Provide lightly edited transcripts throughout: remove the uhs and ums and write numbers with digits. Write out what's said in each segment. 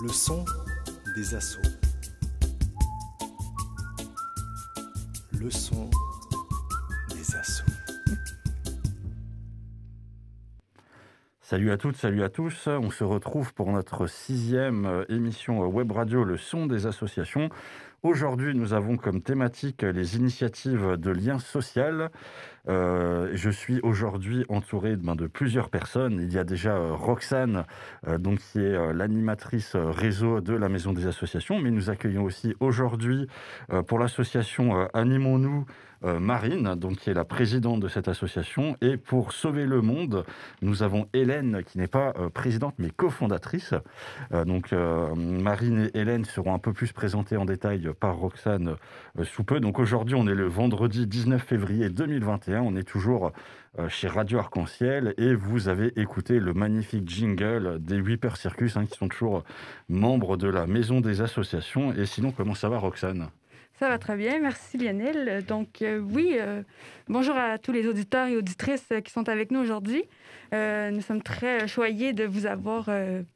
Le son des assauts. Le son des assauts. Salut à toutes, salut à tous. On se retrouve pour notre 6e émission web radio Le son des associations. Aujourd'hui, nous avons comme thématique les initiatives de lien social. Je suis aujourd'hui entouré de plusieurs personnes. Il y a déjà Roxane, qui est l'animatrice réseau de la Maison des Associations, mais nous accueillons aussi aujourd'hui pour l'association Animons-nous Marine, qui est la présidente de cette association. Et pour Sauver le Monde, nous avons Hélène, qui n'est pas présidente, mais cofondatrice. Marine et Hélène seront un peu plus présentées en détail par Roxane sous peu. Donc aujourd'hui, on est le vendredi 19 février 2021. On est toujours chez Radio Arc-en-Ciel et vous avez écouté le magnifique jingle des Whipper Circus qui sont toujours membres de la Maison des Associations. Et sinon, comment ça va, Roxane ? Ça va très bien, merci Lionel. Bonjour à tous les auditeurs et auditrices qui sont avec nous aujourd'hui. Nous sommes très choyés de vous avoir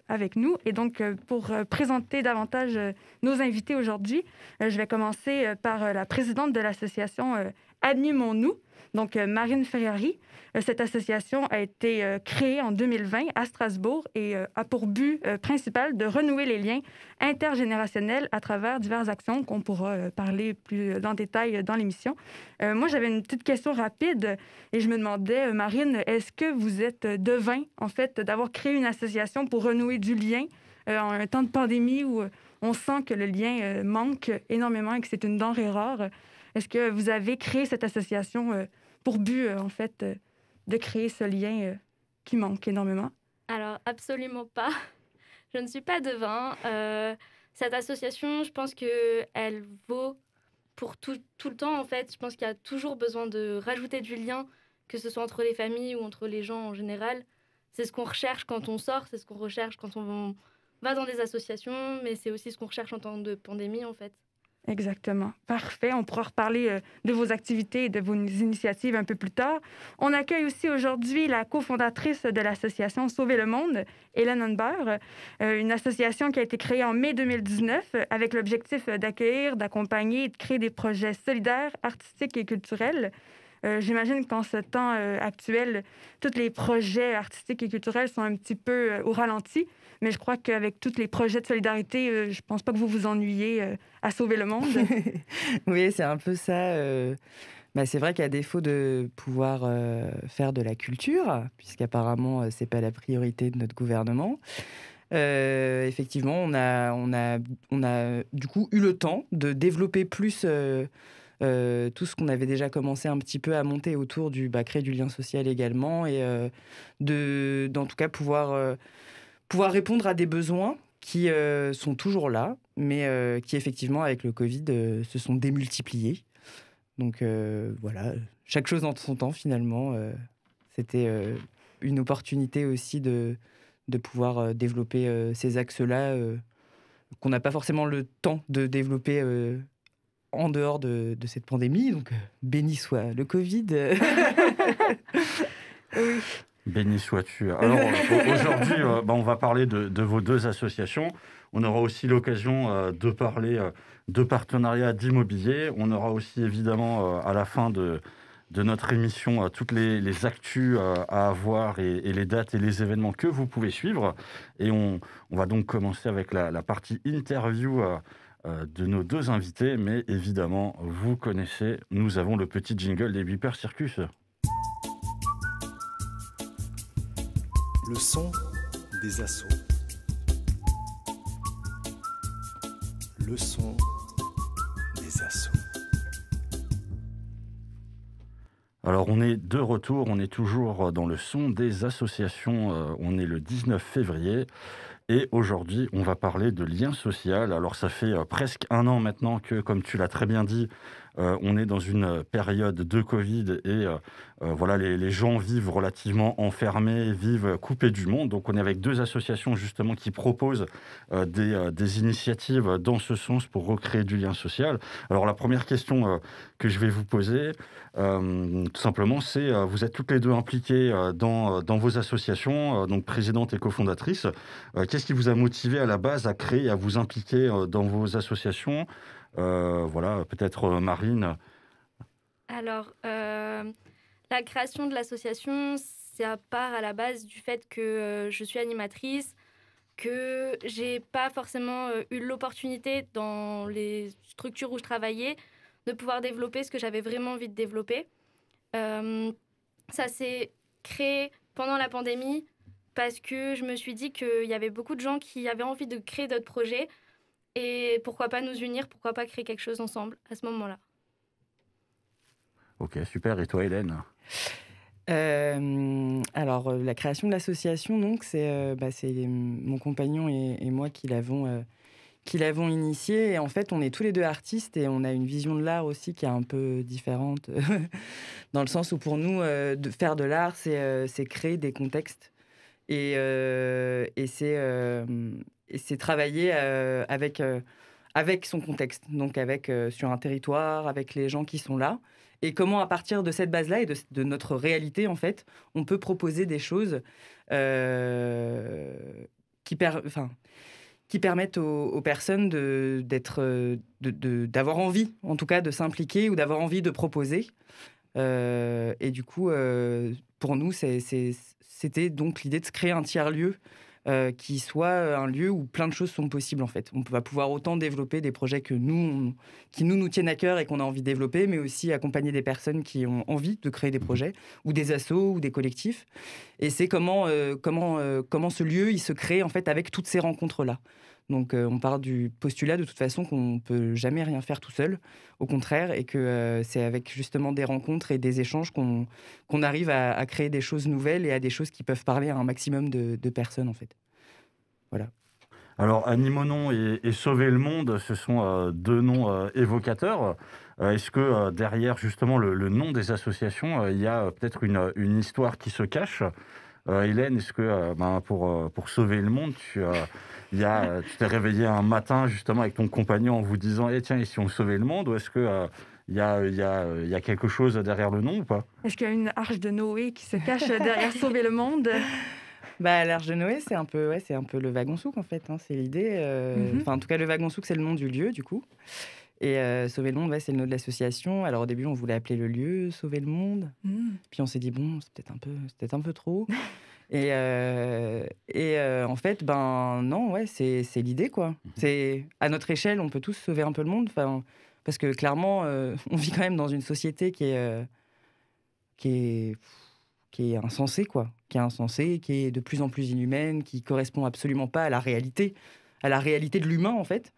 avec nous. Et donc, pour présenter davantage nos invités aujourd'hui, je vais commencer par la présidente de l'association Animons-nous, donc Marine Ferrari. Cette association a été créée en 2020 à Strasbourg et a pour but principal de renouer les liens intergénérationnels à travers diverses actions qu'on pourra parler plus en détail dans l'émission. Moi, j'avais une petite question rapide et je me demandais, Marine, est-ce que vous êtes devin, en fait, d'avoir créé une association pour renouer du lien en un temps de pandémie où on sent que le lien manque énormément et que c'est une denrée rare? Est-ce que vous avez créé cette association pour but, en fait, de créer ce lien qui manque énormément? Alors, absolument pas. Je ne suis pas devin. Cette association, je pense qu'elle vaut pour tout le temps, en fait. Je pense qu'il y a toujours besoin de rajouter du lien, que ce soit entre les familles ou entre les gens en général. C'est ce qu'on recherche quand on sort, c'est ce qu'on recherche quand on va dans des associations, mais c'est aussi ce qu'on recherche en temps de pandémie, en fait. Exactement. Parfait. On pourra reparler de vos activités et de vos initiatives un peu plus tard. On accueille aussi aujourd'hui la cofondatrice de l'association Sauver le Monde, Hélène Hunber, une association qui a été créée en mai 2019 avec l'objectif d'accueillir, d'accompagner et de créer des projets solidaires, artistiques et culturels. J'imagine qu'en ce temps actuel, tous les projets artistiques et culturels sont un petit peu au ralenti, mais je crois qu'avec tous les projets de solidarité, je ne pense pas que vous vous ennuyez à sauver le monde. Oui, c'est un peu ça. C'est vrai qu'à défaut de pouvoir faire de la culture, puisqu'apparemment, ce n'est pas la priorité de notre gouvernement, effectivement, on a du coup eu le temps de développer plus... tout ce qu'on avait déjà commencé un petit peu à monter autour du créer du lien social également et d'en tout cas pouvoir répondre à des besoins qui sont toujours là, mais qui effectivement avec le Covid se sont démultipliés. Donc voilà, chaque chose en son temps finalement. C'était une opportunité aussi de pouvoir développer ces axes-là qu'on n'a pas forcément le temps de développer en dehors de cette pandémie, donc béni soit le Covid. Oui. Béni sois-tu. Alors aujourd'hui, on va parler de vos deux associations. On aura aussi l'occasion de parler de partenariats d'immobilier. On aura aussi évidemment à la fin de notre émission toutes les actus à avoir et les dates et les événements que vous pouvez suivre. Et on va donc commencer avec la partie interview de nos deux invités, mais évidemment, vous connaissez, nous avons le petit jingle des Whipper Circus. Le son des assauts. Le son des assauts. Alors, on est de retour, on est toujours dans le son des associations, on est le 19 février. Et aujourd'hui, on va parler de lien social. Alors, ça fait presque un an maintenant que, comme tu l'as très bien dit, on est dans une période de Covid et les gens vivent relativement enfermés, vivent coupés du monde. Donc, on est avec deux associations justement qui proposent des initiatives dans ce sens pour recréer du lien social. Alors, la première question que je vais vous poser, tout simplement, c'est vous êtes toutes les deux impliquées dans vos associations, donc présidente et cofondatrice. qu'est-ce qui vous a motivé à la base à créer, à vous impliquer dans vos associations? Voilà, peut-être Marine. Alors, la création de l'association, ça part à la base du fait que je suis animatrice, que j'ai pas forcément eu l'opportunité dans les structures où je travaillais de pouvoir développer ce que j'avais vraiment envie de développer. Ça s'est créé pendant la pandémie parce que je me suis dit qu'il y avait beaucoup de gens qui avaient envie de créer d'autres projets et pourquoi pas nous unir, pourquoi pas créer quelque chose ensemble à ce moment-là. Ok, super. Et toi, Hélène? Alors, la création de l'association, donc, c'est mon compagnon et moi qui l'avons initié. Et en fait, on est tous les deux artistes et on a une vision de l'art aussi qui est un peu différente, dans le sens où pour nous, de faire de l'art, c'est créer des contextes et c'est travailler avec son contexte, donc sur un territoire, avec les gens qui sont là. Et comment, à partir de cette base-là et de notre réalité, en fait, on peut proposer des choses qui permettent aux personnes d'avoir envie, en tout cas, de s'impliquer ou d'avoir envie de proposer. Et du coup, pour nous, c'était donc l'idée de se créer un tiers-lieu qui soit un lieu où plein de choses sont possibles, en fait. On va pouvoir autant développer des projets qui nous tiennent à cœur et qu'on a envie de développer, mais aussi accompagner des personnes qui ont envie de créer des projets, ou des assos, ou des collectifs. Et c'est comment ce lieu, il se crée, en fait, avec toutes ces rencontres-là. Donc, on part du postulat, de toute façon, qu'on ne peut jamais rien faire tout seul, au contraire, et que c'est avec justement des rencontres et des échanges qu'on arrive à créer des choses nouvelles et à des choses qui peuvent parler à un maximum de personnes, en fait. Voilà. Alors, Animonon et Sauver le Monde, ce sont deux noms évocateurs. Est-ce que derrière, justement, le nom des associations, il y a peut-être une histoire qui se cache? Hélène, est-ce que pour sauver le monde, tu t'es réveillée un matin justement avec ton compagnon en vous disant tiens, et si on sauvait le monde? Ou est-ce que il y a quelque chose derrière le nom ou pas? Est-ce qu'il y a une arche de Noé qui se cache derrière Sauver le monde? L'arche de Noé, c'est un peu le wagon souk, en fait. Hein, c'est l'idée. En tout cas, le wagon souk, c'est le nom du lieu, du coup. Et Sauver le monde, c'est le nom de l'association. Alors au début, on voulait appeler le lieu Sauver le monde. Puis on s'est dit bon, c'est peut-être un peu trop. et en fait, non, ouais, c'est l'idée, quoi. C'est à notre échelle, on peut tous sauver un peu le monde. Parce que clairement, on vit quand même dans une société qui est insensée, quoi. Qui est insensée, qui est de plus en plus inhumaine, qui correspond absolument pas à la réalité de l'humain, en fait.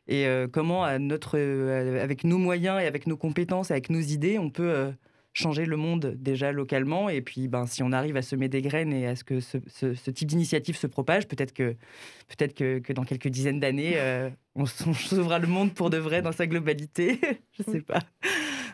Et comment, avec nos moyens et avec nos compétences, avec nos idées, on peut changer le monde déjà localement. Et puis, si on arrive à semer des graines et à ce que ce type d'initiative se propage, peut-être que dans quelques dizaines d'années, on sauvera le monde pour de vrai dans sa globalité. Je sais pas.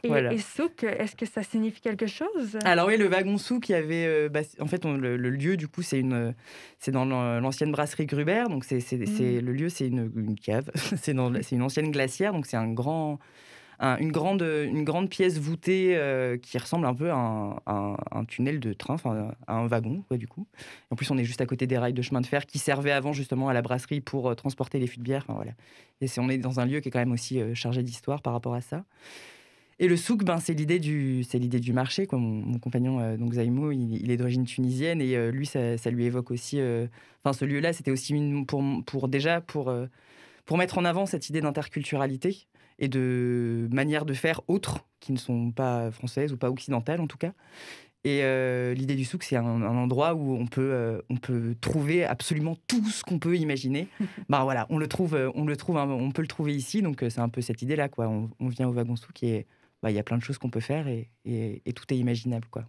Et souk, est-ce que ça signifie quelque chose? Alors oui, le wagon souk, il y avait... en fait, le lieu, du coup, c'est dans l'ancienne brasserie Gruber. Donc, le lieu, c'est une cave. c'est une ancienne glacière. Donc, c'est une grande pièce voûtée qui ressemble un peu à un tunnel de train, à un wagon, quoi, du coup. En plus, on est juste à côté des rails de chemin de fer qui servaient avant, justement, à la brasserie pour transporter les fûts de bière. Voilà. Et on est dans un lieu qui est quand même aussi chargé d'histoire par rapport à ça. Et le souk, c'est l'idée du marché, quoi. Mon compagnon, donc Zaïmo, il est d'origine tunisienne et lui, ça lui évoque aussi... ce lieu-là, c'était aussi pour mettre en avant cette idée d'interculturalité et de manière de faire autres, qui ne sont pas françaises ou pas occidentales, en tout cas. Et l'idée du souk, c'est un endroit où on peut trouver absolument tout ce qu'on peut imaginer. Voilà, on peut le trouver ici, donc c'est un peu cette idée-là, quoi. On vient au wagon souk et... il y a plein de choses qu'on peut faire et tout est imaginable, quoi.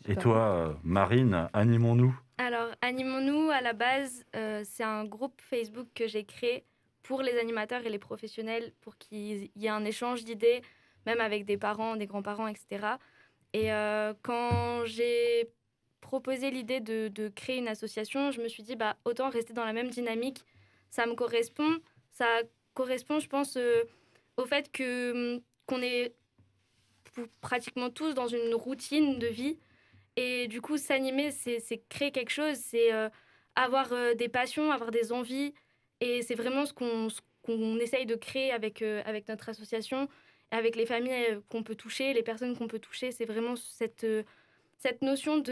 Et toi, Marine, Animons-nous? Alors, Animons-nous, à la base, c'est un groupe Facebook que j'ai créé pour les animateurs et les professionnels, pour qu'il y ait un échange d'idées, même avec des parents, des grands-parents, etc. Et quand j'ai proposé l'idée de créer une association, je me suis dit, autant rester dans la même dynamique. Ça me correspond. Ça correspond, je pense, au fait qu'on est pratiquement tous dans une routine de vie. Et du coup, s'animer, c'est créer quelque chose, c'est avoir des passions, avoir des envies. Et c'est vraiment ce qu'on essaye de créer avec notre association, avec les familles qu'on peut toucher, les personnes qu'on peut toucher. C'est vraiment cette notion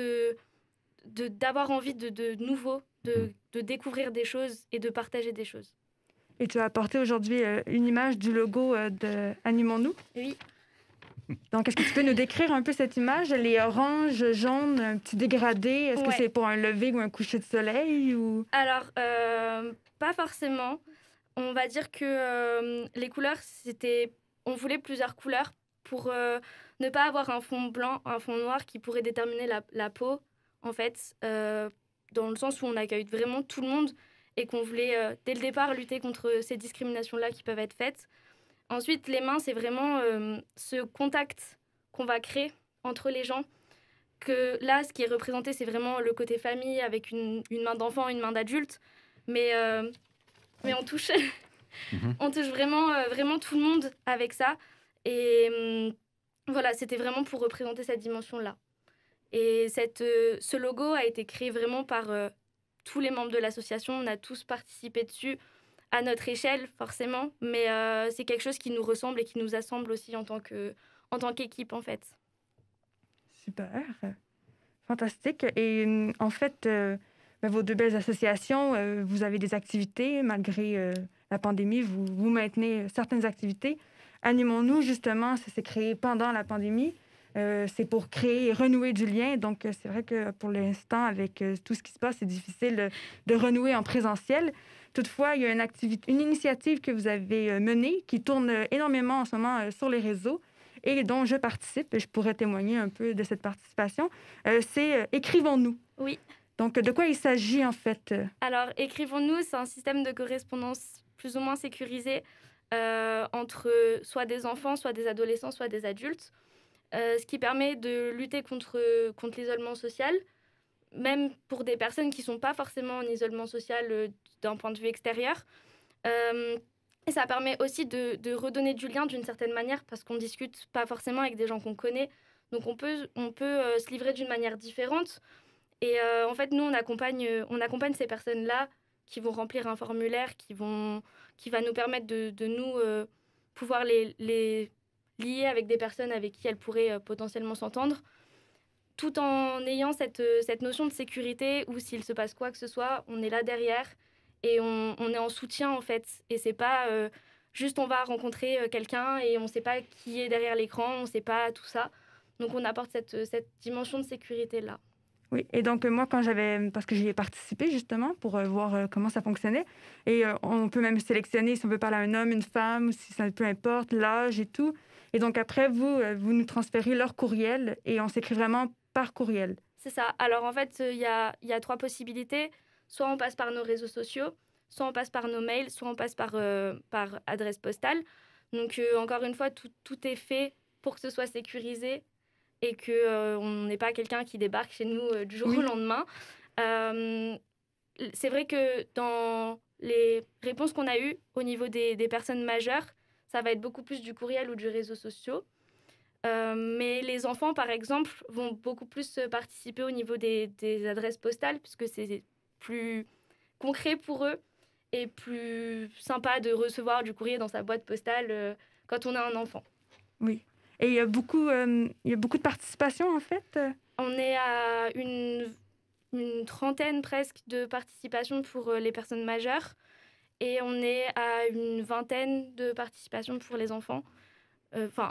d'avoir envie de nouveau, de découvrir des choses et de partager des choses. Et tu as apporté aujourd'hui une image du logo de Animons-nous. Oui. Donc, est-ce que tu peux nous décrire un peu cette image? Elle est orange, jaune, un petit dégradé. Est-ce que c'est pour un lever ou un coucher de soleil ou... Alors, pas forcément. On va dire que les couleurs, on voulait plusieurs couleurs pour ne pas avoir un fond blanc, un fond noir qui pourrait déterminer la peau, en fait, dans le sens où on accueille vraiment tout le monde et qu'on voulait, dès le départ, lutter contre ces discriminations-là qui peuvent être faites. Ensuite, les mains, c'est vraiment ce contact qu'on va créer entre les gens. Que là, ce qui est représenté, c'est vraiment le côté famille avec une main d'enfant, une main d'adulte. Mais on touche, on touche vraiment tout le monde avec ça. Et voilà, c'était vraiment pour représenter cette dimension-là. Et ce logo a été créé vraiment par tous les membres de l'association. On a tous participé dessus, à notre échelle, forcément. Mais c'est quelque chose qui nous ressemble et qui nous assemble aussi en tant qu'équipe, en fait. Super. Fantastique. Et en fait, vos deux belles associations, vous avez des activités. Malgré la pandémie, vous maintenez certaines activités. Animons-nous, justement, ça s'est créé pendant la pandémie. C'est pour créer et renouer du lien. Donc, c'est vrai que pour l'instant, avec tout ce qui se passe, c'est difficile de renouer en présentiel. Toutefois, il y a une initiative que vous avez menée qui tourne énormément en ce moment sur les réseaux et dont je participe. Et je pourrais témoigner un peu de cette participation. C'est Écrivons-nous. Oui. Donc, de quoi il s'agit, en fait? Alors, Écrivons-nous, c'est un système de correspondance plus ou moins sécurisé entre soit des enfants, soit des adolescents, soit des adultes. Ce qui permet de lutter contre l'isolement social, même pour des personnes qui ne sont pas forcément en isolement social d'un point de vue extérieur. Et ça permet aussi de redonner du lien d'une certaine manière, parce qu'on ne discute pas forcément avec des gens qu'on connaît. Donc on peut se livrer d'une manière différente. Et en fait, nous, on accompagne ces personnes-là qui vont remplir un formulaire qui va nous permettre de nous pouvoir les liées avec des personnes avec qui elles pourraient potentiellement s'entendre, tout en ayant cette notion de sécurité où s'il se passe quoi que ce soit, on est là derrière et on est en soutien en fait. Et c'est pas juste on va rencontrer quelqu'un et on ne sait pas qui est derrière l'écran, on ne sait pas tout ça. Donc on apporte cette dimension de sécurité-là. Oui, et donc moi, parce que j'y ai participé justement pour voir comment ça fonctionnait, et on peut même sélectionner si on veut parler à un homme, une femme, ou si ça peu importe, l'âge et tout. Et donc après, vous nous transférez leur courriel et on s'écrit vraiment par courriel. C'est ça. Alors en fait, il y a 3 possibilités. Soit on passe par nos réseaux sociaux, soit on passe par nos mails, soit on passe par adresse postale. Donc encore une fois, tout est fait pour que ce soit sécurisé et qu'on n'ait pas quelqu'un qui débarque chez nous du jour au lendemain. C'est vrai que dans les réponses qu'on a eues au niveau des personnes majeures, ça va être beaucoup plus du courriel ou du réseau social. Mais les enfants, par exemple, vont beaucoup plus participer au niveau des adresses postales, puisque c'est plus concret pour eux et plus sympa de recevoir du courrier dans sa boîte postale quand on a un enfant. Oui. Et il y a beaucoup de participation, en fait? On est à une trentaine presque de participation pour les personnes majeures et on est à une vingtaine de participations pour les enfants,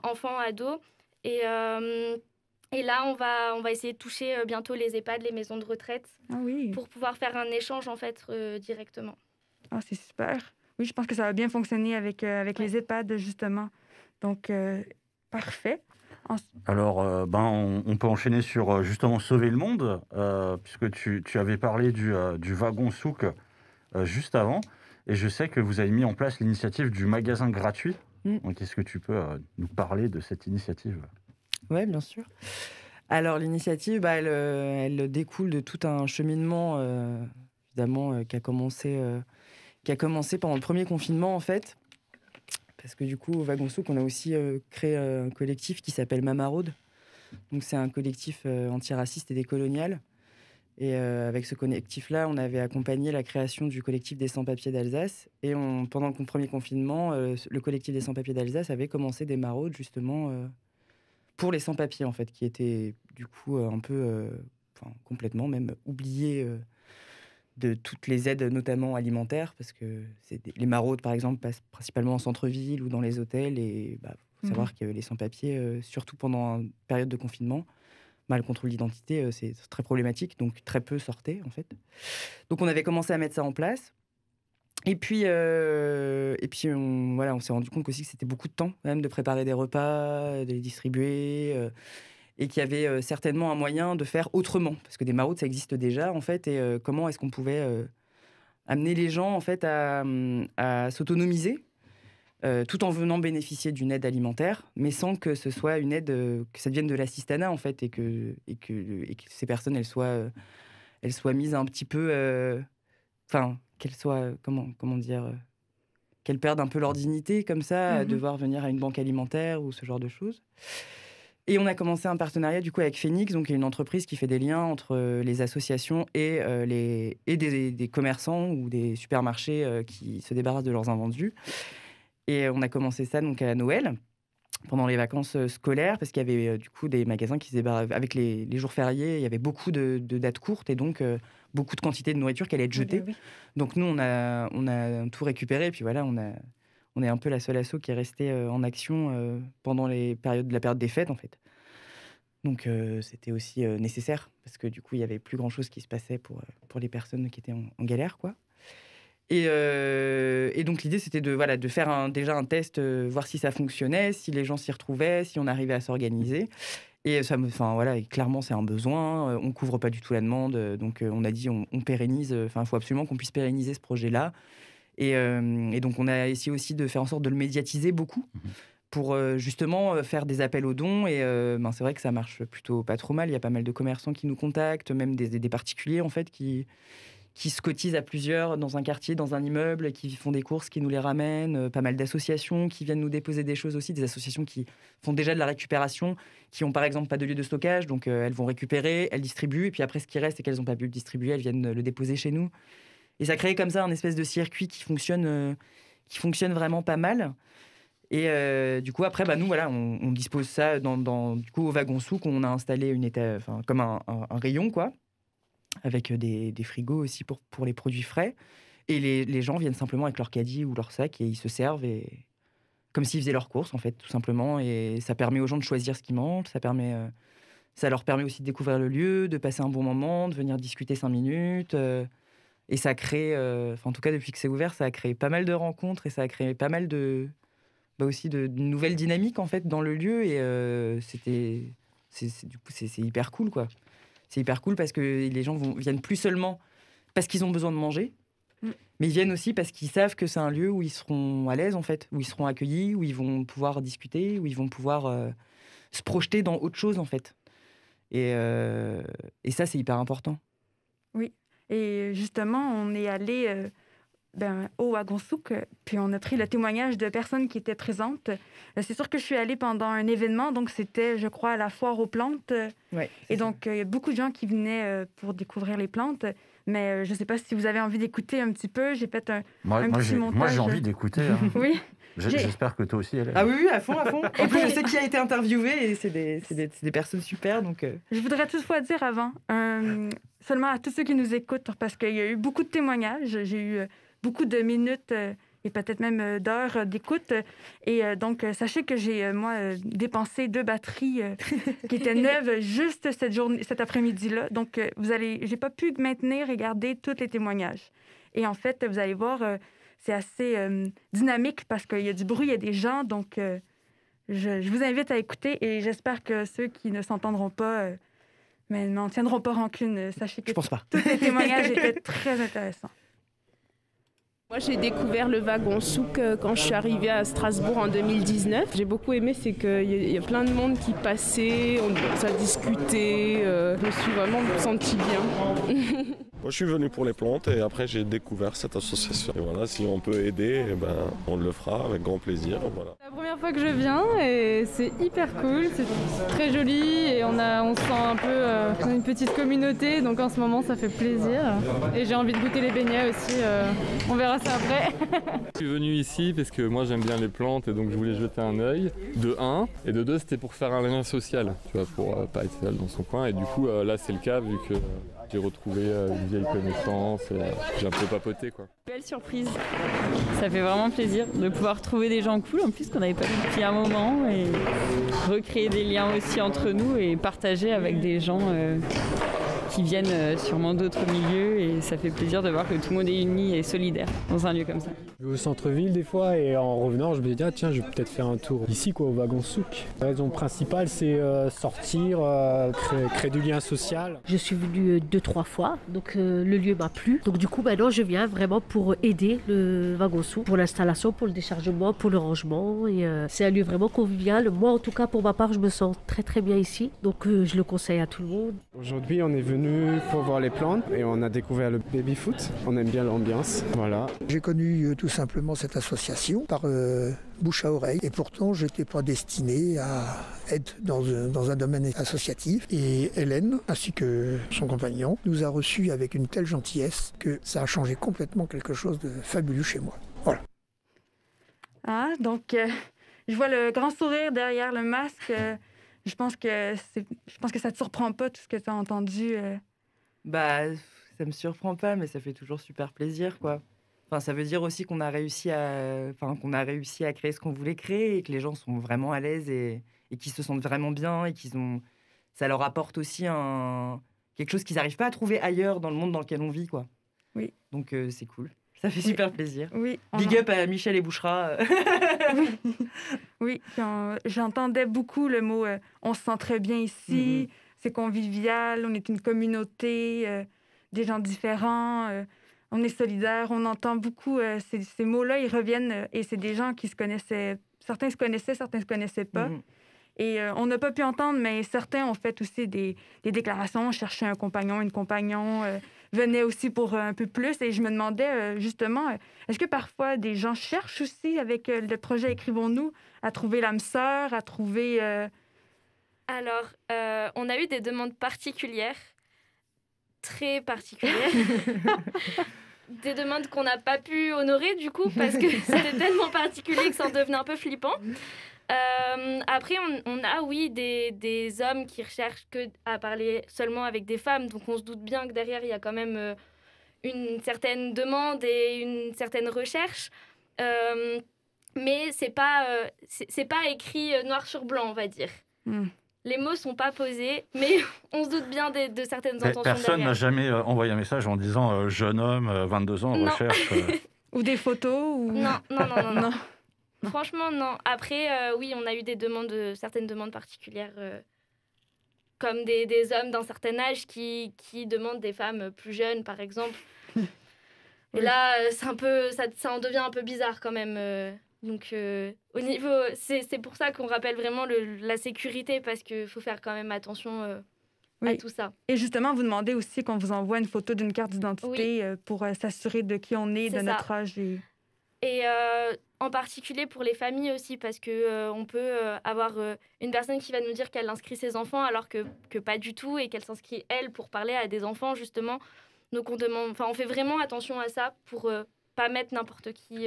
enfants, ados. Et là, on va essayer de toucher bientôt les EHPAD, les maisons de retraite, pour pouvoir faire un échange en fait directement. Ah, c'est super. Oui, je pense que ça va bien fonctionner avec les EHPAD, justement. Donc, parfait. Alors, on peut enchaîner sur justement Sauver le monde, puisque tu avais parlé du wagon souk juste avant. Et je sais que vous avez mis en place l'initiative du magasin gratuit. Donc, est-ce que tu peux nous parler de cette initiative? Oui, bien sûr. Alors, l'initiative, elle découle de tout un cheminement, évidemment, qui a commencé pendant le premier confinement, en fait. Parce que du coup, au Wagon Souk, on a aussi créé un collectif qui s'appelle Mama Road. Donc, c'est un collectif antiraciste et décolonial. Et avec ce collectif-là, on avait accompagné la création du collectif des sans-papiers d'Alsace. Et pendant le premier confinement, le collectif des sans-papiers d'Alsace avait commencé des maraudes, justement, pour les sans-papiers, en fait, qui étaient, du coup, un peu, complètement même oubliés de toutes les aides, notamment alimentaires, parce que les maraudes, par exemple, passent principalement en centre-ville ou dans les hôtels. Et faut savoir que les sans-papiers, surtout pendant une période de confinement, le contrôle d'identité, c'est très problématique, donc très peu sortaient, en fait. Donc, on avait commencé à mettre ça en place. Et puis on s'est rendu compte aussi que c'était beaucoup de temps, quand même, de préparer des repas, de les distribuer, et qu'il y avait certainement un moyen de faire autrement. Parce que des maraudes, ça existe déjà, en fait, et comment est-ce qu'on pouvait amener les gens, en fait, à s'autonomiser, tout en venant bénéficier d'une aide alimentaire, mais sans que ce soit une aide, que ça devienne de l'assistanat, en fait, et que ces personnes, elles soient mises un petit peu... qu'elles soient... Comment dire qu'elles perdent un peu leur dignité, comme ça, à devoir venir à une banque alimentaire ou ce genre de choses. Et on a commencé un partenariat, du coup, avec Phoenix, donc une entreprise qui fait des liens entre les associations et des commerçants ou des supermarchés qui se débarrassent de leurs invendus. Et on a commencé ça donc à Noël, pendant les vacances scolaires, parce qu'il y avait du coup des magasins qui se débarrassaient. Avec les jours fériés, il y avait beaucoup de dates courtes et donc beaucoup de quantité de nourriture qui allait être jetée. Oui. Donc nous, on a tout récupéré. Et puis voilà, on est un peu la seule asso qui est restée en action pendant la période des fêtes, en fait. Donc c'était aussi nécessaire, parce que du coup, il n'y avait plus grand-chose qui se passait pour les personnes qui étaient en galère, quoi. Et donc l'idée, c'était de faire déjà un test, voir si ça fonctionnait, si les gens s'y retrouvaient, si on arrivait à s'organiser. Et clairement, c'est un besoin. On couvre pas du tout la demande. Donc on a dit, on pérennise. Il faut absolument qu'on puisse pérenniser ce projet-là. Et donc on a essayé aussi de faire en sorte de le médiatiser beaucoup pour justement faire des appels aux dons. Et c'est vrai que ça marche plutôt pas trop mal. Il y a pas mal de commerçants qui nous contactent, même des particuliers en fait qui se cotisent à plusieurs dans un quartier, dans un immeuble, qui font des courses, qui nous les ramènent, pas mal d'associations qui viennent nous déposer des choses aussi, des associations qui font déjà de la récupération, qui ont par exemple pas de lieu de stockage, donc elles vont récupérer, elles distribuent, et puis après ce qui reste et qu'elles n'ont pas pu le distribuer, elles viennent le déposer chez nous. Et ça crée comme ça un espèce de circuit qui fonctionne vraiment pas mal. Et du coup après, nous voilà, on dispose ça du coup au wagon souk, on a installé comme un rayon quoi, avec des frigos aussi pour les produits frais. Et les gens viennent simplement avec leur caddie ou leur sac et ils se servent comme s'ils faisaient leurs courses, en fait, tout simplement. Et ça permet aux gens de choisir ce qu'ils mangent. Ça leur permet aussi de découvrir le lieu, de passer un bon moment, de venir discuter 5 minutes. Et ça crée, en tout cas, depuis que c'est ouvert, ça a créé pas mal de rencontres et ça a créé pas mal aussi de nouvelles dynamiques, en fait, dans le lieu. Et du coup, c'est hyper cool, quoi. C'est hyper cool parce que les gens viennent plus seulement parce qu'ils ont besoin de manger, mais ils viennent aussi parce qu'ils savent que c'est un lieu où ils seront à l'aise, en fait, où ils seront accueillis, où ils vont pouvoir discuter, où ils vont pouvoir se projeter dans autre chose, en fait. Et ça, c'est hyper important. Oui, et justement, on est allé au wagon souk, puis on a pris le témoignage de personnes qui étaient présentes. C'est sûr que je suis allée pendant un événement, donc c'était, je crois, à la foire aux plantes. Ouais, et donc, il y a beaucoup de gens qui venaient pour découvrir les plantes. Mais je ne sais pas si vous avez envie d'écouter un petit peu. J'ai fait un petit montage. Moi, j'ai envie d'écouter. Hein. Oui. J'espère que toi aussi, Hélène. Ah oui, à fond. En plus, je sais qui a été interviewé et c'est des personnes super. Donc Je voudrais toutefois dire avant, seulement à tous ceux qui nous écoutent, parce qu'il y a eu beaucoup de témoignages. J'ai eu beaucoup de minutes et peut-être même d'heures d'écoute. Et donc, sachez que j'ai, dépensé 2 batteries qui étaient neuves juste cet après-midi-là. Donc, j'ai pas pu maintenir et garder tous les témoignages. Et en fait, vous allez voir, c'est assez dynamique parce qu'il y a du bruit, il y a des gens. Donc, je vous invite à écouter et j'espère que ceux qui ne s'entendront pas n'en tiendront pas rancune. Sachez que je pense pas. Tous les témoignages étaient très intéressants. Moi, j'ai découvert le wagon souk quand je suis arrivée à Strasbourg en 2019. J'ai beaucoup aimé, c'est qu'il y a plein de monde qui passait, on a discuté, je me suis vraiment sentie bien. Moi, je suis venu pour les plantes et après, j'ai découvert cette association. Et voilà, si on peut aider, on le fera avec grand plaisir. Voilà. La première première fois que je viens et c'est hyper cool, c'est très joli et on se sent un peu une petite communauté, donc en ce moment ça fait plaisir. Et j'ai envie de goûter les beignets aussi, on verra ça après. Je suis venu ici parce que moi j'aime bien les plantes et donc je voulais jeter un œil, de 1, et de 2 c'était pour faire un lien social, tu vois, pour pas être seul dans son coin, et du coup là c'est le cas vu que j'ai retrouvé une vieille connaissance et j'ai un peu papoté quoi. Belle surprise, ça fait vraiment plaisir de pouvoir trouver des gens cool en plus qu'on n'avait pas vu depuis un moment et recréer des liens aussi entre nous et partager avec des gens qui viennent sûrement d'autres milieux et ça fait plaisir de voir que tout le monde est uni et solidaire dans un lieu comme ça. Je vais au centre-ville des fois et en revenant je me dis tiens je vais peut-être faire un tour ici quoi, au wagon souk. La raison principale c'est sortir, créer du lien social. Je suis venue 2-3 fois, donc le lieu m'a plu. Donc du coup maintenant je viens vraiment pour aider le wagon souk, pour l'installation, pour le déchargement, pour le rangement. Et c'est un lieu vraiment convivial. Moi en tout cas pour ma part je me sens très très bien ici, donc je le conseille à tout le monde. Aujourd'hui on est venu pour voir les plantes et on a découvert le baby-foot. On aime bien l'ambiance, voilà. J'ai connu tout simplement cette association par bouche à oreille et pourtant je n'étais pas destiné à être dans un domaine associatif. Et Hélène, ainsi que son compagnon, nous a reçus avec une telle gentillesse que ça a changé complètement quelque chose de fabuleux chez moi. Voilà. Ah, donc, je vois le grand sourire derrière le masque. Je pense que ça te surprend pas tout ce que tu as entendu. Bah, ça me surprend pas, mais ça fait toujours super plaisir, quoi. Enfin, ça veut dire aussi qu'on a réussi à créer ce qu'on voulait créer et que les gens sont vraiment à l'aise et qu'ils se sentent vraiment bien et ça leur apporte aussi quelque chose qu'ils n'arrivent pas à trouver ailleurs dans le monde dans lequel on vit, quoi. Oui. Donc c'est cool. Ça fait super plaisir. Oui. Big up à Michel et Bouchra. Oui. J'entendais beaucoup le mot on se sent très bien ici, c'est convivial, on est une communauté, des gens différents, on est solidaires. On entend beaucoup ces mots-là, ils reviennent et c'est des gens qui se connaissaient. Certains se connaissaient, certains se connaissaient pas. Et on n'a pas pu entendre, mais certains ont fait aussi des déclarations, cherchaient un compagnon, une compagnon, venaient aussi pour un peu plus. Et je me demandais justement, est-ce que parfois des gens cherchent aussi avec le projet Écrivons-nous à trouver l'âme sœur, à trouver... Alors, on a eu des demandes particulières, très particulières. Des demandes qu'on n'a pas pu honorer du coup, parce que c'était tellement particulier que ça en devenait un peu flippant. Après, on a, oui, des hommes qui recherchent à parler seulement avec des femmes. Donc, on se doute bien que derrière, il y a quand même une certaine demande et une certaine recherche. Mais c'est pas écrit noir sur blanc, on va dire. Les mots sont pas posés, mais on se doute bien de certaines intentions Personne derrière. n'a jamais envoyé un message en disant jeune homme, 22 ans, Non. recherche. Ou des photos ou... Non. Franchement, non. Après, oui, on a eu certaines demandes particulières, comme des hommes d'un certain âge qui demandent des femmes plus jeunes, par exemple. Et là, ça en devient un peu bizarre quand même. Donc, au niveau, c'est pour ça qu'on rappelle vraiment la sécurité, parce qu'il faut faire quand même attention à tout ça. Et justement, vous demandez aussi qu'on vous envoie une photo d'une carte d'identité pour s'assurer de qui on est, de notre âge. Et en particulier pour les familles aussi, parce qu'on peut avoir une personne qui va nous dire qu'elle inscrit ses enfants alors que pas du tout, et qu'elle s'inscrit, elle, pour parler à des enfants, justement. Donc, on fait vraiment attention à ça pour pas mettre n'importe qui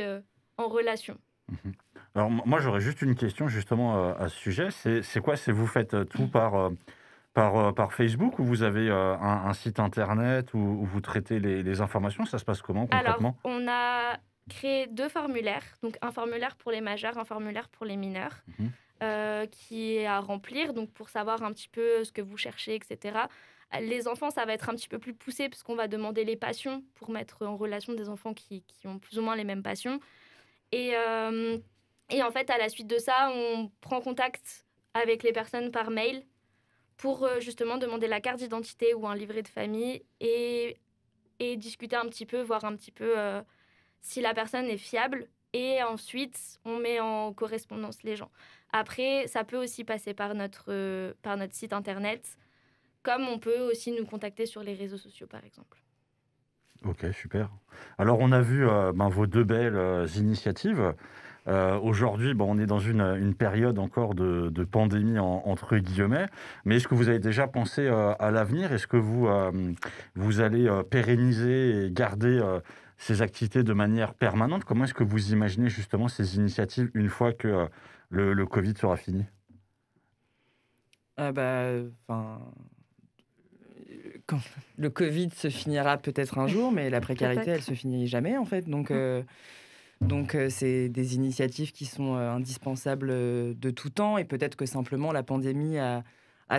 en relation. Alors moi j'aurais juste une question justement à ce sujet. C'est quoi? Vous faites tout par Facebook, ou vous avez un site internet où vous traitez les informations? Ça se passe comment concrètement? Alors, on a créé 2 formulaires. Donc un formulaire pour les majeurs, un formulaire pour les mineurs, qui est à remplir, donc pour savoir un petit peu ce que vous cherchez, etc. Les enfants, ça va être un petit peu plus poussé, parce qu'on va demander les passions pour mettre en relation des enfants qui ont plus ou moins les mêmes passions. Et en fait, à la suite de ça, on prend contact avec les personnes par mail pour justement demander la carte d'identité ou un livret de famille et discuter un petit peu, voir un petit peu si la personne est fiable. Et ensuite, on met en correspondance les gens. Après, ça peut aussi passer par notre site internet, comme on peut aussi nous contacter sur les réseaux sociaux, par exemple. Ok, super. Alors, on a vu vos 2 belles initiatives. Aujourd'hui, on est dans une période encore de pandémie entre guillemets, mais est-ce que vous avez déjà pensé à l'avenir? Est-ce que vous allez pérenniser et garder ces activités de manière permanente? Comment est-ce que vous imaginez justement ces initiatives une fois que le Covid sera fini? Quand le Covid se finira peut-être un jour, mais la précarité, elle se finit jamais en fait. Donc, c'est des initiatives qui sont indispensables de tout temps. Et peut-être que simplement la pandémie a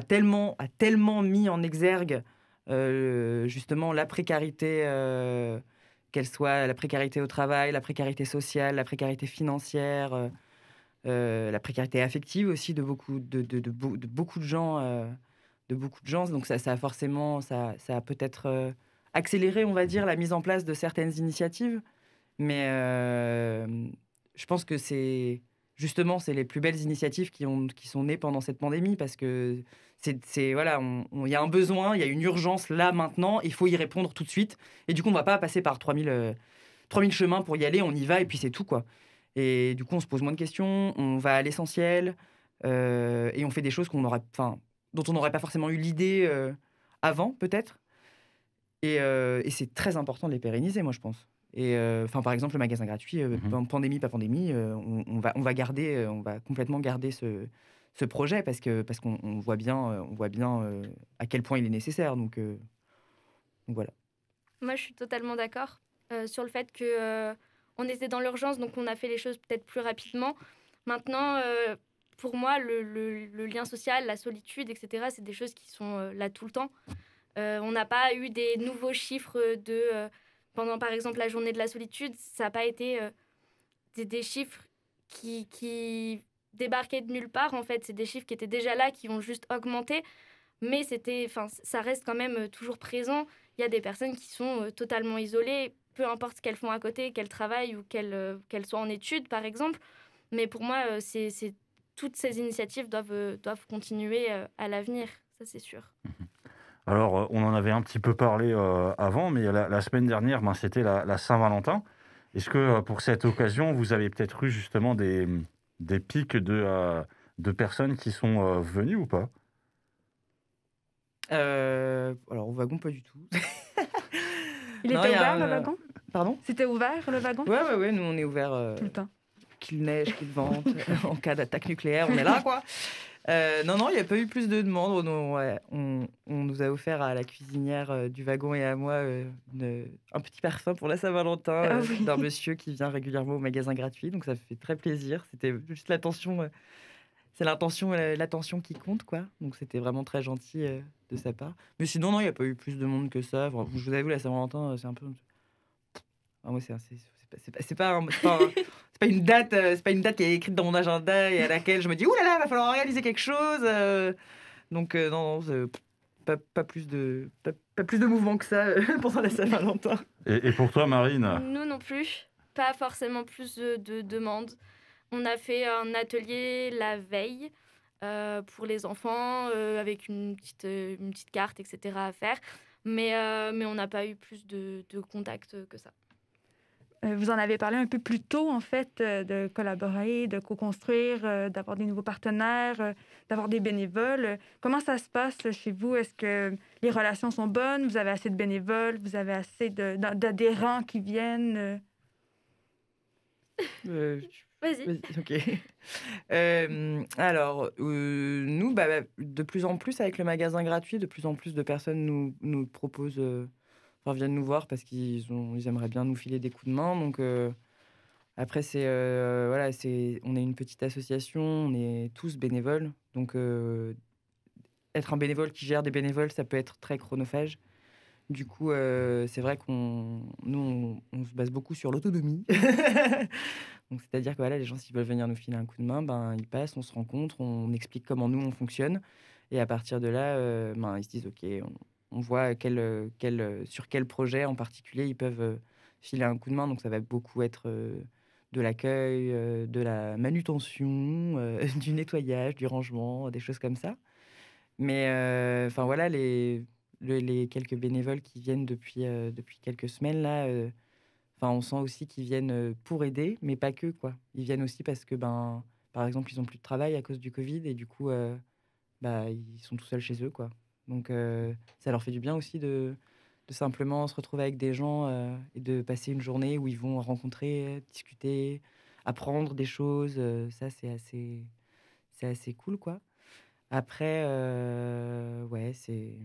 tellement mis en exergue justement la précarité, qu'elle soit la précarité au travail, la précarité sociale, la précarité financière, la précarité affective aussi de beaucoup de gens. Donc ça a forcément, ça a peut-être accéléré, on va dire, la mise en place de certaines initiatives. Mais je pense que c'est les plus belles initiatives qui sont nées pendant cette pandémie, parce que voilà, il y a un besoin, il y a une urgence là maintenant, il faut y répondre tout de suite. Et du coup, on ne va pas passer par 3000 chemins pour y aller, on y va et puis c'est tout, quoi. Et du coup, on se pose moins de questions, on va à l'essentiel et on fait des choses dont on n'aurait pas forcément eu l'idée avant, peut-être. Et c'est très important de les pérenniser, moi, je pense. Et par exemple, le magasin gratuit, pandémie, pas pandémie, on va complètement garder ce projet parce qu'on voit bien à quel point il est nécessaire. Donc voilà. Moi, je suis totalement d'accord sur le fait que on était dans l'urgence, donc on a fait les choses peut-être plus rapidement. Maintenant, pour moi, le lien social, la solitude, etc., c'est des choses qui sont là tout le temps. On n'a pas eu des nouveaux chiffres pendant, par exemple, la journée de la solitude. Ça n'a pas été des chiffres qui débarquaient de nulle part, en fait. C'est des chiffres qui étaient déjà là, qui ont juste augmenté. Mais ça reste quand même toujours présent. Il y a des personnes qui sont totalement isolées, peu importe ce qu'elles font à côté, qu'elles travaillent ou qu'elles soient en études, par exemple. Mais pour moi, toutes ces initiatives doivent continuer à l'avenir, ça c'est sûr. Alors, on en avait un petit peu parlé avant, mais la semaine dernière, c'était la Saint-Valentin. Est-ce que pour cette occasion, vous avez peut-être eu justement des pics de personnes qui sont venues ou pas? Alors, au wagon, pas du tout. Il était ouvert, le wagon? Pardon? C'était ouvert, le wagon? Ouais, nous, on est ouvert tout le temps. Qu'il neige, qu'il vente, en cas d'attaque nucléaire, on est là, quoi. Non, il n'y a pas eu plus de demandes. On nous a offert à la cuisinière du wagon et à moi un petit parfum pour la Saint-Valentin d'un monsieur qui vient régulièrement au magasin gratuit. Donc ça fait très plaisir. C'était juste l'attention. C'est l'attention qui compte, quoi. Donc c'était vraiment très gentil de sa part. Mais sinon, non, il n'y a pas eu plus de monde que ça. Enfin, je vous avoue, la Saint-Valentin, c'est un peu... moi, c'est pas une date qui est écrite dans mon agenda et à laquelle je me dis ouh là là, va falloir réaliser quelque chose. Donc non, pas plus de mouvement que ça pendant la Saint-Valentin. Et pour toi, Marine? Nous non plus, pas forcément plus de demandes. On a fait un atelier la veille pour les enfants avec une petite carte, etc. à faire, mais on n'a pas eu plus de contacts que ça. Vous en avez parlé un peu plus tôt, en fait, de collaborer, de co-construire, d'avoir des nouveaux partenaires, d'avoir des bénévoles. Comment ça se passe chez vous? Est-ce que les relations sont bonnes? Vous avez assez de bénévoles? Vous avez assez d'adhérents qui viennent? Vas-y. Ok. Alors, nous, de plus en plus, avec le magasin gratuit, de plus en plus de personnes nous proposent... viennent nous voir parce qu'ils aimeraient bien nous filer des coups de main. Donc après, on est une petite association, on est tous bénévoles. Donc être un bénévole qui gère des bénévoles, ça peut être très chronophage. Du coup, c'est vrai qu'on se base beaucoup sur l'autonomie. Donc c'est-à-dire que les gens, s'ils veulent venir nous filer un coup de main, ils passent, on se rencontre, on explique comment nous on fonctionne. Et à partir de là, ils se disent ok, on voit sur quel projet en particulier ils peuvent filer un coup de main. Donc ça va beaucoup être de l'accueil, de la manutention, du nettoyage, du rangement, des choses comme ça. Mais les quelques bénévoles qui viennent depuis quelques semaines là, Enfin, on sent aussi qu'ils viennent pour aider, mais pas que, quoi. Ils viennent aussi parce que, par exemple, ils n'ont plus de travail à cause du Covid et du coup, ils sont tout seuls chez eux, quoi. Donc, ça leur fait du bien aussi de simplement se retrouver avec des gens et de passer une journée où ils vont rencontrer, discuter, apprendre des choses. Ça, c'est assez cool, quoi. Après, ouais, c'est...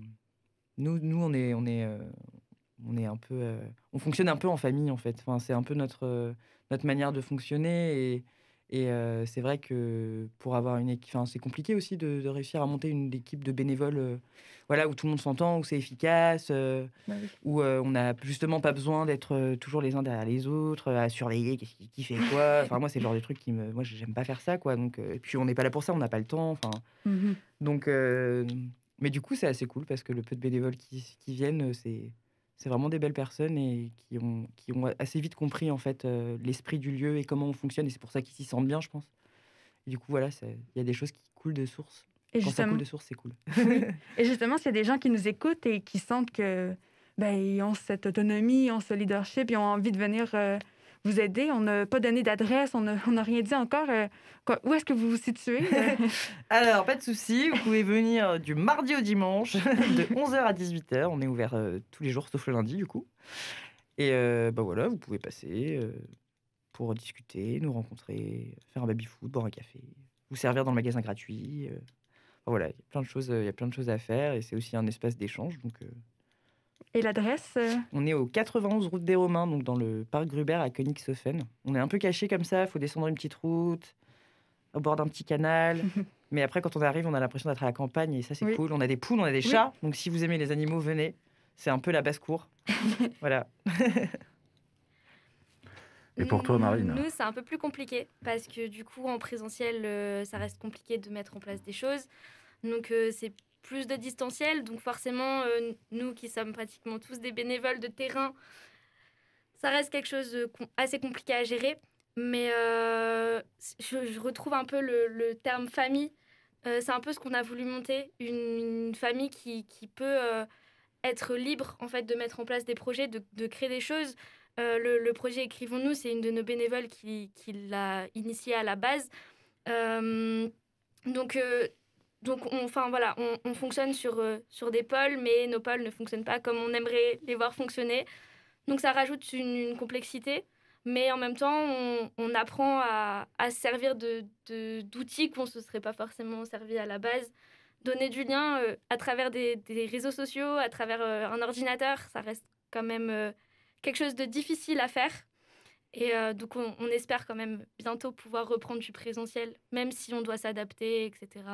Nous, on est un peu... on fonctionne un peu en famille, en fait. Enfin, c'est un peu notre manière de fonctionner. Et c'est vrai que pour avoir une équipe... Enfin, c'est compliqué aussi de réussir à monter une équipe de bénévoles voilà, où tout le monde s'entend, où c'est efficace, où on n'a justement pas besoin d'être toujours les uns derrière les autres, à surveiller qui fait quoi. Enfin, moi, c'est le genre de truc qui me... Moi, j'aime pas faire ça, quoi. Donc, et puis, on n'est pas là pour ça, on n'a pas le temps. Enfin, donc... mais du coup, c'est assez cool parce que le peu de bénévoles qui viennent, c'est vraiment des belles personnes et qui ont assez vite compris en fait l'esprit du lieu et comment on fonctionne. Et c'est pour ça qu'ils s'y sentent bien, je pense. Et du coup, voilà, il y a des choses qui coulent de source. Et quand ça coule de source, c'est cool. Oui. Et justement, s'il y a des gens qui nous écoutent et qui sentent que ils ont cette autonomie, ont ce leadership, ils ont envie de venir vous aider, on n'a pas donné d'adresse, on n'a rien dit encore. Où est-ce que vous vous situez? Alors, pas de souci, vous pouvez venir du mardi au dimanche, de 11h à 18h. On est ouvert tous les jours, sauf le lundi, du coup. Et voilà, vous pouvez passer pour discuter, nous rencontrer, faire un baby-foot, boire un café, vous servir dans le magasin gratuit. Voilà, il y a plein de choses à faire et c'est aussi un espace d'échange. Donc, Et l'adresse On est au 91 route des Romains, donc dans le parc Gruber à Königshofen. On est un peu caché comme ça, il faut descendre une petite route, au bord d'un petit canal. Mais après, quand on arrive, on a l'impression d'être à la campagne et ça, c'est cool. On a des poules, on a des chats. Donc, si vous aimez les animaux, venez. C'est un peu la basse-cour. Voilà. Et pour toi, Marine? Nous, c'est un peu plus compliqué parce que du coup, en présentiel, ça reste compliqué de mettre en place des choses. Donc, c'est plus de distanciel. Donc, forcément, nous qui sommes pratiquement tous des bénévoles de terrain, ça reste quelque chose de assez compliqué à gérer. Mais je retrouve un peu le terme famille. C'est un peu ce qu'on a voulu monter. Une famille qui peut être libre en fait, de mettre en place des projets, de créer des choses. Le projet Écrivons-nous, c'est une de nos bénévoles qui l'a initié à la base. Donc on fonctionne sur des pôles, mais nos pôles ne fonctionnent pas comme on aimerait les voir fonctionner. Donc ça rajoute une complexité, mais en même temps, on apprend à se servir d'outils qu'on ne se serait pas forcément servi à la base. Donner du lien à travers des réseaux sociaux, à travers un ordinateur, ça reste quand même... quelque chose de difficile à faire. Et donc, on espère quand même bientôt pouvoir reprendre du présentiel, même si on doit s'adapter, etc.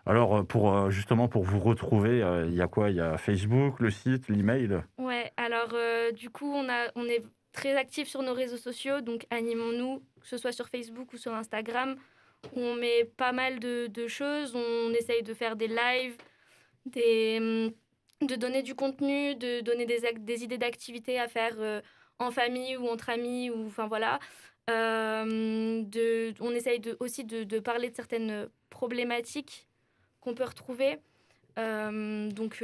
Alors, justement, pour vous retrouver, il y a quoi? Il y a Facebook, le site, l'email? Ouais, alors du coup, on est très actifs sur nos réseaux sociaux, donc Animons-nous, que ce soit sur Facebook ou sur Instagram, où on met pas mal de choses. On essaye de faire des lives, de donner du contenu, de donner des idées d'activités à faire en famille ou entre amis, ou enfin voilà. On essaye aussi de parler de certaines problématiques qu'on peut retrouver. Donc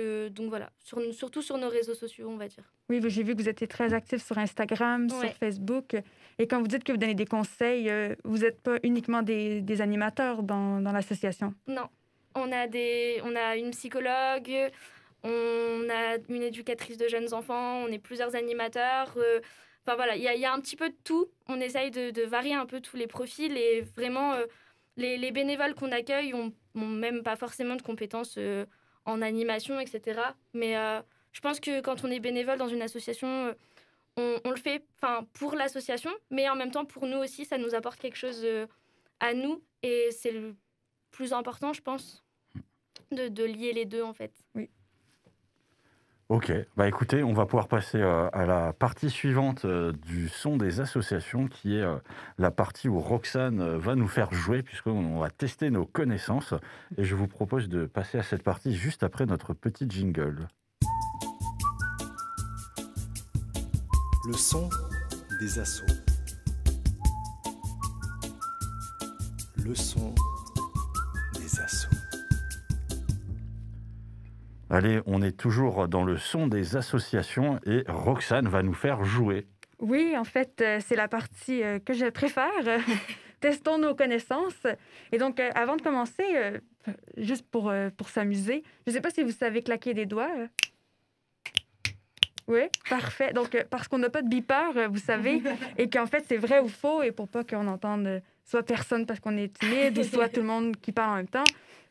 voilà, surtout sur nos réseaux sociaux, on va dire. Oui, j'ai vu que vous étiez très actifs sur Instagram, sur Facebook. Et quand vous dites que vous donnez des conseils, vous n'êtes pas uniquement des animateurs dans l'association? Non, on a une psychologue, on a une éducatrice de jeunes enfants, on est plusieurs animateurs. Enfin voilà, il y a un petit peu de tout. On essaye de varier un peu tous les profils et vraiment, les bénévoles qu'on accueille ont même pas forcément de compétences en animation, etc. Mais je pense que quand on est bénévole dans une association, on le fait pour l'association, mais en même temps, pour nous aussi, ça nous apporte quelque chose à nous. Et c'est le plus important, je pense, de lier les deux, en fait. Oui. Ok, écoutez, on va pouvoir passer à la partie suivante du son des associations, qui est la partie où Roxane va nous faire jouer, puisqu'on va tester nos connaissances. Et je vous propose de passer à cette partie juste après notre petit jingle. Le son des assos. Le son des assos. Allez, on est toujours dans le son des associations et Roxane va nous faire jouer. Oui, en fait, c'est la partie que je préfère. Testons nos connaissances. Et donc, avant de commencer, juste pour s'amuser, je ne sais pas si vous savez claquer des doigts. Oui, parfait. Donc, parce qu'on n'a pas de beeper, vous savez, et qu'en fait, c'est vrai ou faux, et pour pas qu'on entende soit personne parce qu'on est timide, ou soit tout le monde qui parle en même temps,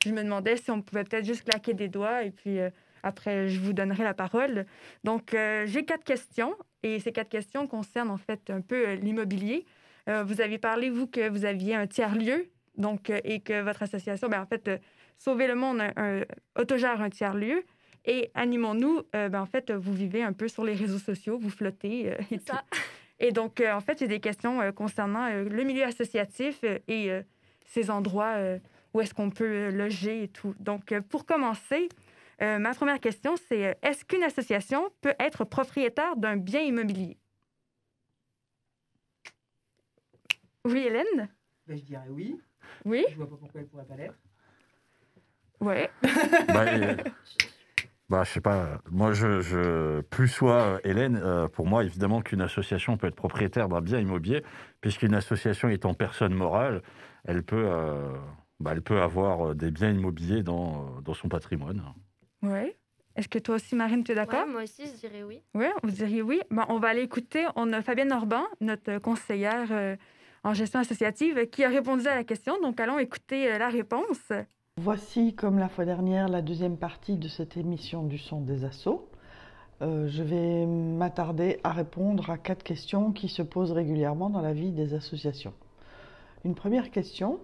je me demandais si on pouvait peut-être juste claquer des doigts, et puis après, je vous donnerai la parole. Donc, j'ai 4 questions, et ces 4 questions concernent en fait un peu l'immobilier. Vous avez parlé, vous, que vous aviez un tiers-lieu, donc, et que votre association, en fait, Sauver le monde autogère un tiers-lieu. Et Animons-nous, en fait, vous vivez un peu sur les réseaux sociaux, vous flottez et tout. Et donc, en fait, j'ai des questions concernant le milieu associatif et ces endroits où est-ce qu'on peut loger et tout. Donc, pour commencer, ma première question, c'est est-ce qu'une association peut être propriétaire d'un bien immobilier? Oui, Hélène? Je dirais oui. Oui? Je vois pas pourquoi elle pourrait pas l'être. Ouais. Je sais pas. Moi, plus soit Hélène, pour moi, évidemment qu'une association peut être propriétaire d'un bien immobilier, puisqu'une association étant personne morale, elle peut avoir des biens immobiliers dans son patrimoine. Oui. Est-ce que toi aussi, Marine, tu es d'accord? Ouais, moi aussi, je dirais oui. Oui, vous diriez oui. On va aller écouter. On a Fabienne Orban, notre conseillère en gestion associative, qui a répondu à la question. Donc, allons écouter la réponse. Voici, comme la fois dernière, la deuxième partie de cette émission du son des assos. Je vais m'attarder à répondre à 4 questions qui se posent régulièrement dans la vie des associations. Une première question,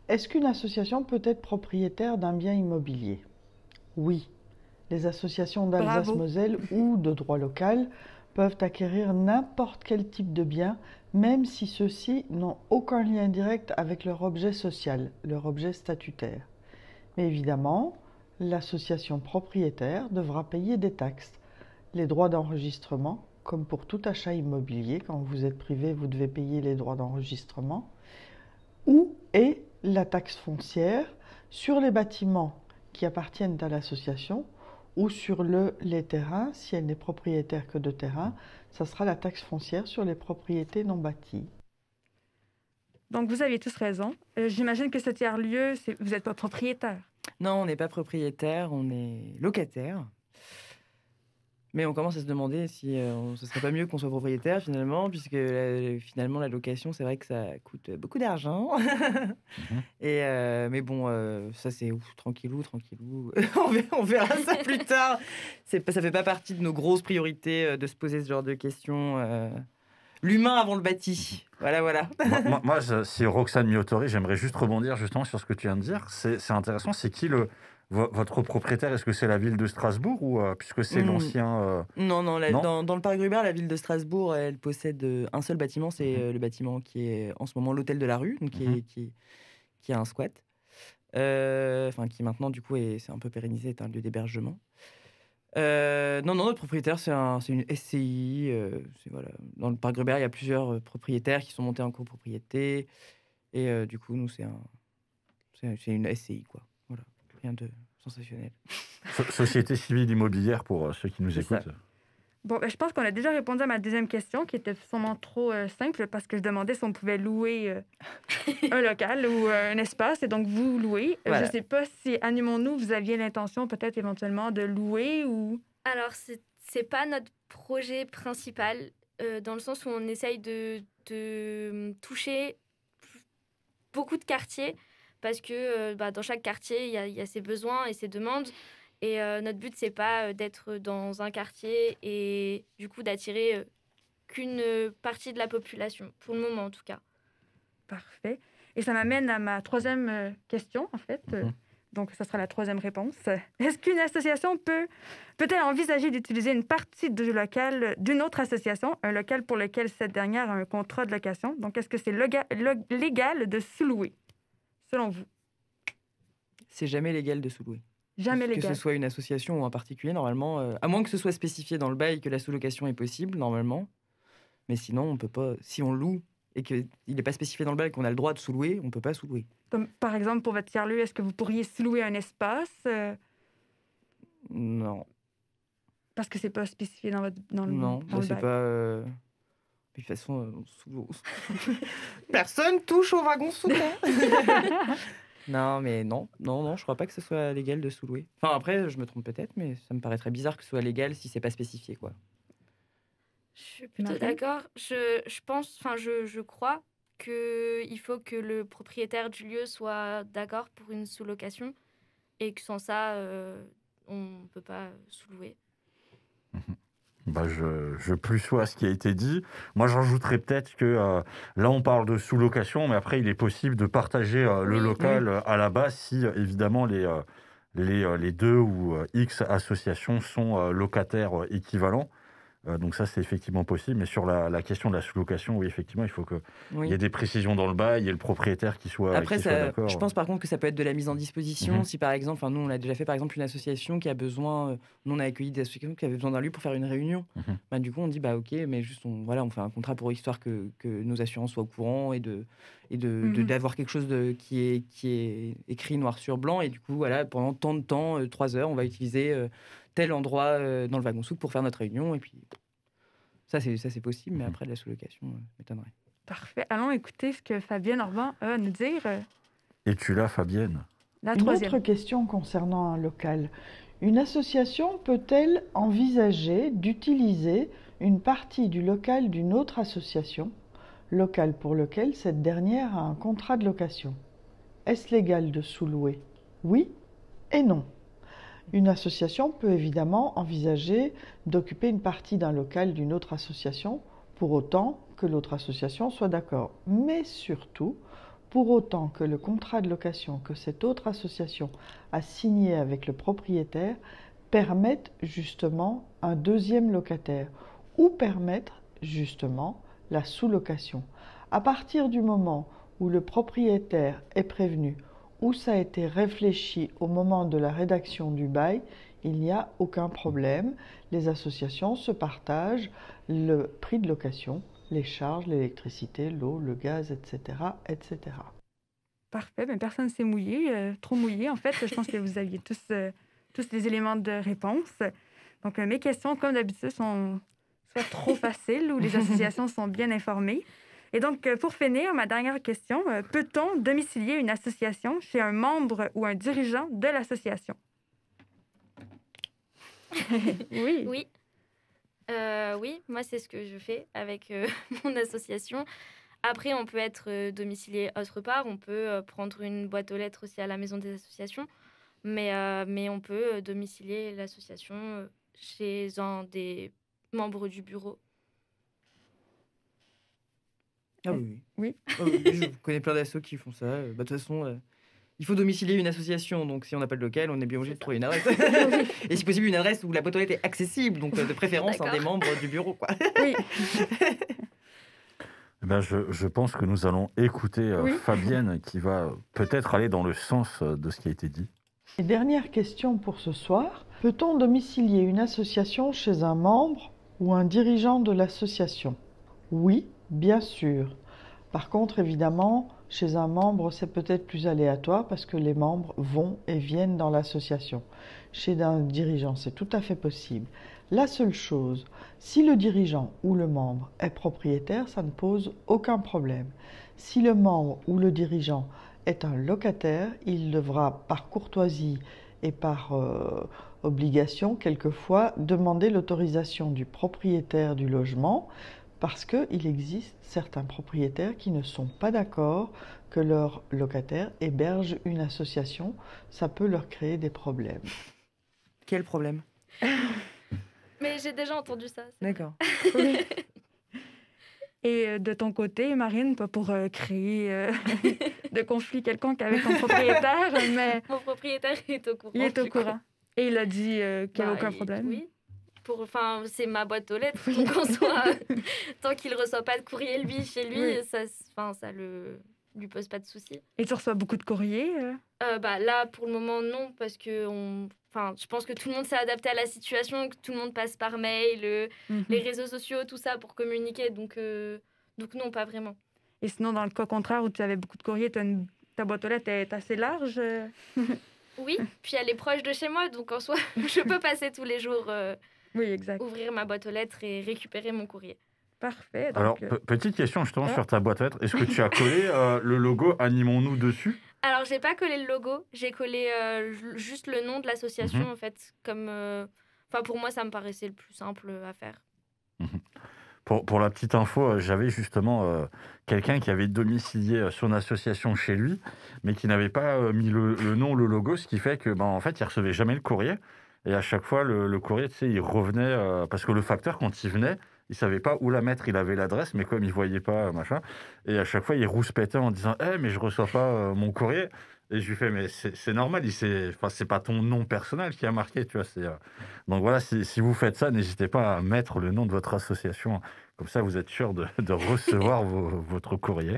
est-ce qu'une association peut être propriétaire d'un bien immobilier? Oui, les associations d'Alsace-Moselle ou de droit local peuvent acquérir n'importe quel type de bien, même si ceux-ci n'ont aucun lien direct avec leur objet social, leur objet statutaire. Mais évidemment, l'association propriétaire devra payer des taxes. Les droits d'enregistrement, comme pour tout achat immobilier, quand vous êtes privé, vous devez payer les droits d'enregistrement, et la taxe foncière sur les bâtiments qui appartiennent à l'association ou sur les terrains, si elle n'est propriétaire que de terrains, ça sera la taxe foncière sur les propriétés non bâties. Donc, vous aviez tous raison. J'imagine que ce tiers-lieu, vous n'êtes pas propriétaire. Non, on n'est pas propriétaire, on est locataire. Mais on commence à se demander si ce serait pas mieux qu'on soit propriétaire finalement, puisque finalement la location, c'est vrai que ça coûte beaucoup d'argent. Mais bon, ça c'est tranquillou. on verra ça plus tard. Ça fait pas partie de nos grosses priorités de se poser ce genre de questions. L'humain avant le bâti. Voilà. moi, si Roxane m'y autorise, j'aimerais juste rebondir justement sur ce que tu viens de dire. C'est intéressant. C'est qui votre propriétaire? Est-ce que c'est la ville de Strasbourg ou puisque c'est l'ancien Non. Dans le parc Grubert, la ville de Strasbourg, elle possède un seul bâtiment. C'est le bâtiment qui est en ce moment l'hôtel de la rue, donc qui a un squat. Qui maintenant du coup c'est un peu pérennisé, est un lieu d'hébergement. Non, notre propriétaire, c'est une SCI. Voilà. Dans le parc Grubert, il y a plusieurs propriétaires qui sont montés en copropriété. Et du coup, nous, c'est une SCI, quoi. Voilà. Rien de sensationnel. Société civile immobilière pour ceux qui nous écoutent. Ça. Bon, je pense qu'on a déjà répondu à ma deuxième question, qui était sûrement trop simple, parce que je demandais si on pouvait louer un local ou un espace, et donc vous louez. Voilà. Je ne sais pas si, Animons-nous, vous aviez l'intention peut-être éventuellement de louer ou... Alors, c'est pas notre projet principal, dans le sens où on essaye de toucher beaucoup de quartiers, parce que dans chaque quartier, il y a ses besoins et ses demandes. Et notre but, c'est pas d'être dans un quartier et du coup d'attirer qu'une partie de la population, pour le moment en tout cas. Parfait. Et ça m'amène à ma troisième question, en fait. Donc, ça sera la troisième réponse. Est-ce qu'une association peut-elle envisager d'utiliser une partie du local d'une autre association, un local pour lequel cette dernière a un contrat de location? Donc, est-ce que c'est légal de sous-louer, selon vous? C'est jamais légal de sous-louer. Jamais légal. Que ce soit une association ou un particulier, normalement, à moins que ce soit spécifié dans le bail que la sous-location est possible, normalement. Mais sinon, on peut pas. Si on loue et qu'il n'est pas spécifié dans le bail qu'on a le droit de sous-louer, on ne peut pas sous-louer. Comme, par exemple, pour votre tiers-lieu, est-ce que vous pourriez sous-louer un espace? Non. Parce que c'est pas spécifié dans le Non, dans le c'est bail. pas... De toute façon, personne touche au wagon sous. Non, mais non, je crois pas que ce soit légal de sous-louer. Enfin, après, je me trompe peut-être, mais ça me paraîtrait bizarre que ce soit légal si c'est pas spécifié, quoi. Je suis plutôt Marine? d'accord. Je crois qu'il faut que le propriétaire du lieu soit d'accord pour une sous-location et que sans ça, on ne peut pas sous-louer. Je plus sois ce qui a été dit. Moi, j'ajouterais peut-être que là, on parle de sous-location, mais après, il est possible de partager le local à la base si, évidemment, les deux ou X associations sont locataires équivalents. Donc ça, c'est effectivement possible. Mais sur la question de la sous-location, oui, effectivement, il faut qu'il y ait des précisions dans le bail et le propriétaire qui soit d'accord. Je pense par contre que ça peut être de la mise en disposition. Si par exemple, nous on l'a déjà fait, par exemple une association qui a besoin, nous on a accueilli des associations qui avaient besoin d'un lieu pour faire une réunion. Du coup on dit ok, mais juste on fait un contrat pour histoire que nos assurances soient au courant et d'avoir quelque chose qui est écrit noir sur blanc. Et du coup voilà, pendant tant de temps, 3 heures, on va utiliser tel endroit dans le wagon souk pour faire notre réunion. Et puis ça c'est possible, mais après de la sous-location m'étonnerait. Parfait. Allons écouter ce que Fabienne Orban a à nous dire. Es-tu là, Fabienne? Une autre question concernant un local. Une association peut-elle envisager d'utiliser une partie du local d'une autre association, local pour lequel cette dernière a un contrat de location? Est-ce légal de sous-louer? Oui et non. Une association peut évidemment envisager d'occuper une partie d'un local d'une autre association, pour autant que l'autre association soit d'accord. Mais surtout, pour autant que le contrat de location que cette autre association a signé avec le propriétaire permette justement un deuxième locataire ou permettre justement la sous-location. À partir du moment où le propriétaire est prévenu, où ça a été réfléchi au moment de la rédaction du bail, il n'y a aucun problème. Les associations se partagent le prix de location, les charges, l'électricité, l'eau, le gaz, etc. etc. Parfait. Mais personne ne s'est mouillé, trop mouillé en fait. Je pense que vous aviez tous les éléments de réponse. Donc mes questions, comme d'habitude, sont soit trop faciles ou les associations sont bien informées. Et donc, pour finir, ma dernière question, peut-on domicilier une association chez un membre ou un dirigeant de l'association? Oui. Oui, moi, c'est ce que je fais avec mon association. Après, on peut être domicilié autre part. On peut prendre une boîte aux lettres aussi à la maison des associations. Mais on peut domicilier l'association chez un des membres du bureau. Ah oui. Oui. Je connais plein d'assos qui font ça. De toute façon, il faut domicilier une association. Donc, si on n'a pas de local, on est bien obligé de trouver une adresse. Et si possible, une adresse où la boîte aux lettres est accessible. Donc, de préférence, un des membres du bureau, quoi. Oui. Je pense que nous allons écouter Fabienne qui va peut-être aller dans le sens de ce qui a été dit. Et dernière question pour ce soir. Peut-on domicilier une association chez un membre ou un dirigeant de l'association? Oui, bien sûr. Par contre, évidemment, chez un membre, c'est peut-être plus aléatoire parce que les membres vont et viennent dans l'association. Chez un dirigeant, c'est tout à fait possible. La seule chose, si le dirigeant ou le membre est propriétaire, ça ne pose aucun problème. Si le membre ou le dirigeant est un locataire, il devra par courtoisie et par obligation, quelquefois, demander l'autorisation du propriétaire du logement parce qu'il existe certains propriétaires qui ne sont pas d'accord que leur locataire héberge une association. Ça peut leur créer des problèmes. Quel problème? Mais j'ai déjà entendu ça. D'accord. Et de ton côté, Marine, pas pour créer de conflit quelconque avec ton propriétaire, mais... Mon propriétaire est au courant. Il est au courant. Et il a dit qu'il n'y a aucun problème. Oui. C'est ma boîte aux lettres. Donc en soi, tant qu'il ne reçoit pas de courrier, lui, chez lui, ça lui pose pas de soucis. Et tu reçois beaucoup de courriers Là, pour le moment, non, parce que je pense que tout le monde s'est adapté à la situation, que tout le monde passe par mail, les réseaux sociaux, tout ça pour communiquer. Donc non, pas vraiment. Et sinon, dans le cas contraire où tu avais beaucoup de courriers, ta boîte aux lettres est assez large Oui, puis elle est proche de chez moi, donc en soi, je peux passer tous les jours, Oui, exact. ouvrir ma boîte aux lettres et récupérer mon courrier. Parfait. Donc, Alors, petite question justement Ah. sur ta boîte aux lettres. Est-ce que tu as collé le logo Animons-nous dessus? Alors, j'ai pas collé le logo, j'ai collé juste le nom de l'association, en fait, comme... Enfin, pour moi, ça me paraissait le plus simple à faire. Pour la petite info, j'avais justement quelqu'un qui avait domicilié son association chez lui, mais qui n'avait pas mis le nom, le logo, ce qui fait que, en fait, il recevait jamais le courrier. Et à chaque fois, le courrier, tu sais, il revenait parce que le facteur, quand il venait, il savait pas où la mettre. Il avait l'adresse, mais comme il voyait pas, machin, et à chaque fois, il rouspétait en disant mais je reçois pas mon courrier. Et je lui fais mais c'est normal, c'est pas ton nom personnel qui a marqué, tu vois. Donc voilà, si vous faites ça, n'hésitez pas à mettre le nom de votre association. Comme ça, vous êtes sûr de recevoir votre courrier.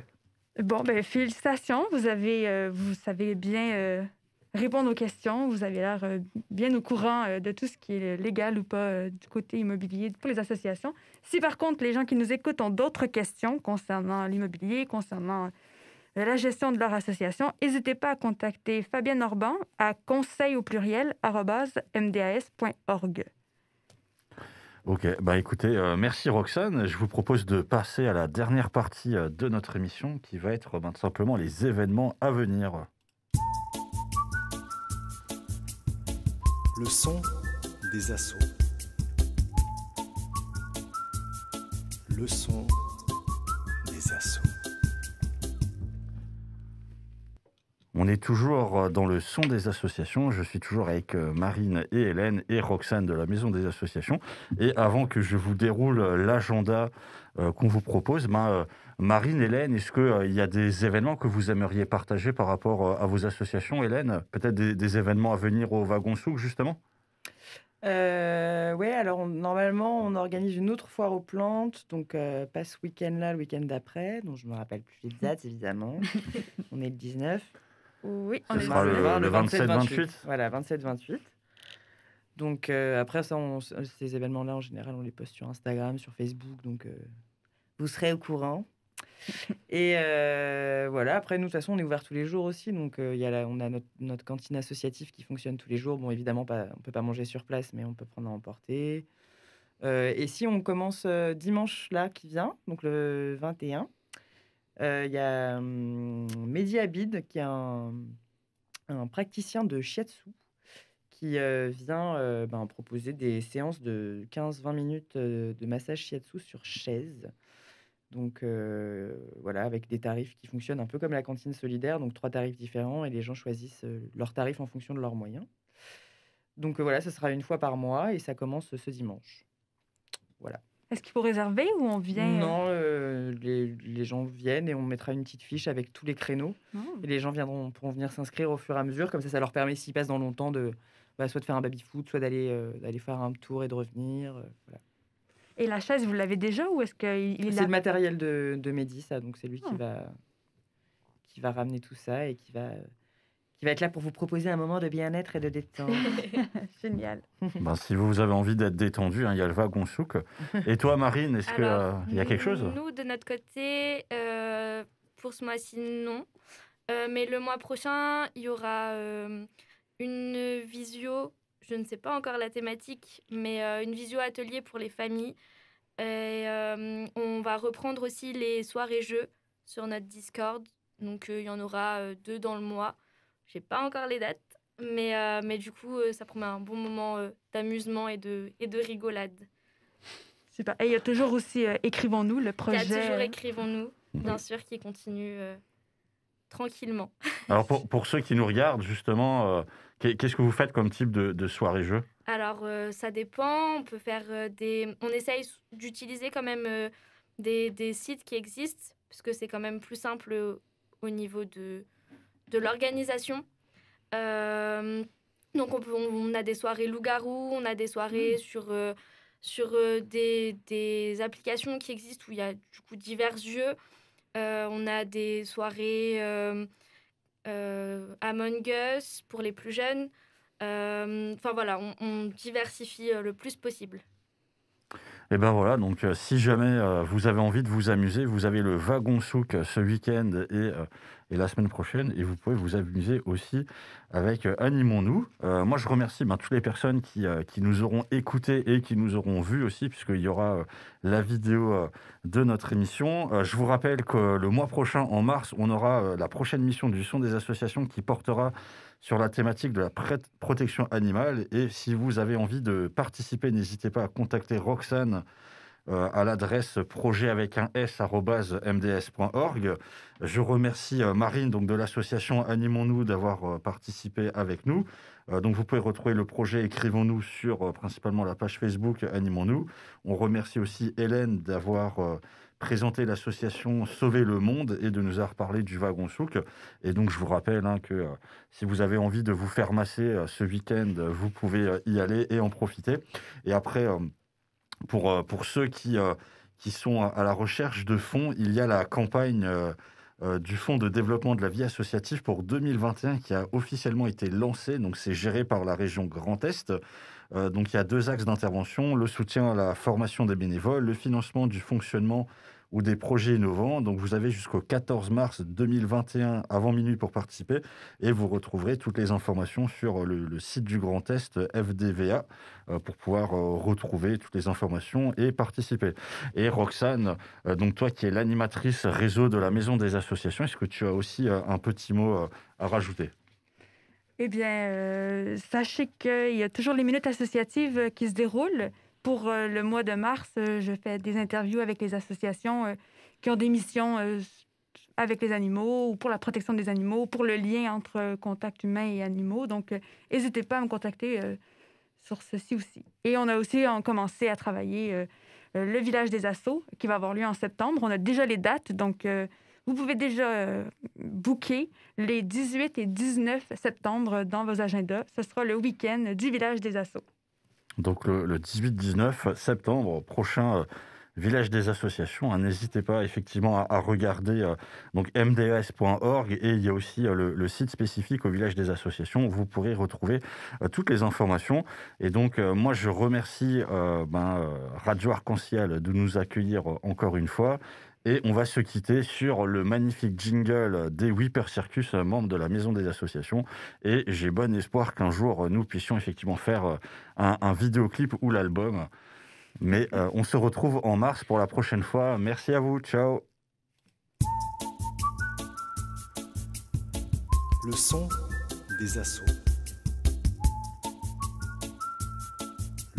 Bon, félicitations. Vous savez bien répondre aux questions. Vous avez l'air bien au courant de tout ce qui est légal ou pas du côté immobilier pour les associations. Si par contre, les gens qui nous écoutent ont d'autres questions concernant l'immobilier, concernant la gestion de leur association, n'hésitez pas à contacter Fabienne Orban à conseil@mdas.org. Ok, écoutez, merci Roxane. Je vous propose de passer à la dernière partie de notre émission qui va être tout simplement les événements à venir. Le son des assauts. Le son des assauts. On est toujours dans le son des associations. Je suis toujours avec Marine et Hélène et Roxane de la Maison des Associations. Et avant que je vous déroule l'agenda qu'on vous propose, Marine, Hélène, est-ce qu'il y a des événements que vous aimeriez partager par rapport à vos associations, Hélène? Peut-être des événements à venir au Wagon Souk, justement? Oui, alors normalement, on organise une autre foire aux plantes, donc pas ce week-end-là, le week-end d'après, dont je me rappelle plus les dates, évidemment. On est le 19. Oui, Ce sera le 27-28. Voilà, 27-28. Donc après, ça, ces événements-là, en général, on les poste sur Instagram, sur Facebook, donc vous serez au courant. Et voilà, après, nous, de toute façon, on est ouvert tous les jours aussi, donc on a notre cantine associative qui fonctionne tous les jours. Bon, évidemment, on ne peut pas manger sur place, mais on peut prendre à emporter. Et si on commence dimanche, là, qui vient, donc le 21, il y a Mehdi Abid, qui est un praticien de shiatsu, qui vient proposer des séances de 15-20 minutes de massage shiatsu sur chaise. Donc voilà, avec des tarifs qui fonctionnent un peu comme la cantine solidaire, donc 3 tarifs différents, et les gens choisissent leurs tarifs en fonction de leurs moyens. Donc voilà, ça sera une fois par mois, et ça commence ce dimanche. Voilà. Est-ce qu'il faut réserver ou on vient? Non, les gens viennent et on mettra une petite fiche avec tous les créneaux. Et les gens pourront venir s'inscrire au fur et à mesure. Comme ça leur permet, s'ils passent dans longtemps, soit de faire un baby-foot, soit d'aller faire un tour et de revenir. Voilà. Et la chaise, vous l'avez déjà ou est-ce qu'il C'est le matériel de Mehdi, ça. Donc c'est lui qui va ramener tout ça et qui va être là pour vous proposer un moment de bien-être et de détente. Génial. Si vous avez envie d'être détendu, il y a le Wagon Souk. Et toi, Marine, est-ce qu'il y a quelque chose? Nous, de notre côté, pour ce mois-ci, non. Mais le mois prochain, il y aura une visio, je ne sais pas encore la thématique, mais une visio atelier pour les familles. Et on va reprendre aussi les soirées-jeux sur notre Discord. Donc, il y en aura 2 dans le mois. Je n'ai pas encore les dates, mais du coup, ça promet un bon moment d'amusement et de rigolade. Super. Et il y a toujours aussi Écrivons-nous, le projet. Il y a toujours Écrivons-nous, bien sûr, qui continue tranquillement. Alors, pour ceux qui nous regardent, justement, qu'est-ce que vous faites comme type de soirée-jeu? Alors, ça dépend. On peut faire on essaye d'utiliser quand même des sites qui existent, parce que c'est quand même plus simple au niveau de l'organisation. Donc, on a des soirées loup-garou, on a des soirées sur des applications qui existent où il y a du coup divers jeux. On a des soirées Among Us pour les plus jeunes. Enfin voilà, on diversifie le plus possible. Et ben voilà, donc si jamais vous avez envie de vous amuser, vous avez le Wagon Souk ce week-end et la semaine prochaine, et vous pouvez vous amuser aussi avec Animons-nous. Moi, je remercie toutes les personnes qui nous auront écoutés et qui nous auront vus aussi, puisqu'il y aura la vidéo de notre émission. Je vous rappelle que le mois prochain, en mars, on aura la prochaine mission du Son des associations qui portera sur la thématique de la protection animale. Et si vous avez envie de participer, n'hésitez pas à contacter Roxane à l'adresse projet@mds.org. Je remercie Marine de l'association Animons-nous d'avoir participé avec nous. Donc vous pouvez retrouver le projet Écrivons-nous sur principalement la page Facebook Animons-nous. On remercie aussi Hélène d'avoir présenté l'association Sauver le Monde et de nous avoir parlé du wagon souk. Et donc je vous rappelle que si vous avez envie de vous faire masser ce week-end, vous pouvez y aller et en profiter. Et après, pour ceux qui sont à la recherche de fonds, il y a la campagne du Fonds de développement de la vie associative pour 2021 qui a officiellement été lancée. Donc, c'est géré par la région Grand Est. Donc, il y a 2 axes d'intervention, le soutien à la formation des bénévoles, le financement du fonctionnement ou des projets innovants. Donc, vous avez jusqu'au 14 mars 2021 avant minuit pour participer et vous retrouverez toutes les informations sur le site du Grand Est FDVA pour pouvoir retrouver toutes les informations et participer. Et Roxane, donc toi qui es l'animatrice réseau de la Maison des Associations, est-ce que tu as aussi un petit mot à rajouter ? Eh bien, sachez qu'il y a toujours les minutes associatives qui se déroulent. Pour le mois de mars, je fais des interviews avec les associations qui ont des missions avec les animaux ou pour la protection des animaux, pour le lien entre contact humain et animaux. Donc, n'hésitez pas à me contacter sur ceci aussi. Et on a aussi commencé à travailler le village des assos qui va avoir lieu en septembre. On a déjà les dates, donc vous pouvez déjà booker les 18 et 19 septembre dans vos agendas. Ce sera le week-end du village des assos. Donc le 18-19 septembre prochain, village des associations. N'hésitez pas effectivement à regarder donc mds.org et il y a aussi le site spécifique au village des associations où vous pourrez retrouver toutes les informations. Et donc moi je remercie Radio Arc-en-Ciel de nous accueillir encore une fois. Et on va se quitter sur le magnifique jingle des Whipper Circus, membres de la Maison des Associations. Et j'ai bon espoir qu'un jour, nous puissions effectivement faire un vidéoclip ou l'album. Mais on se retrouve en mars pour la prochaine fois. Merci à vous. Ciao. Le son des assos.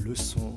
Le son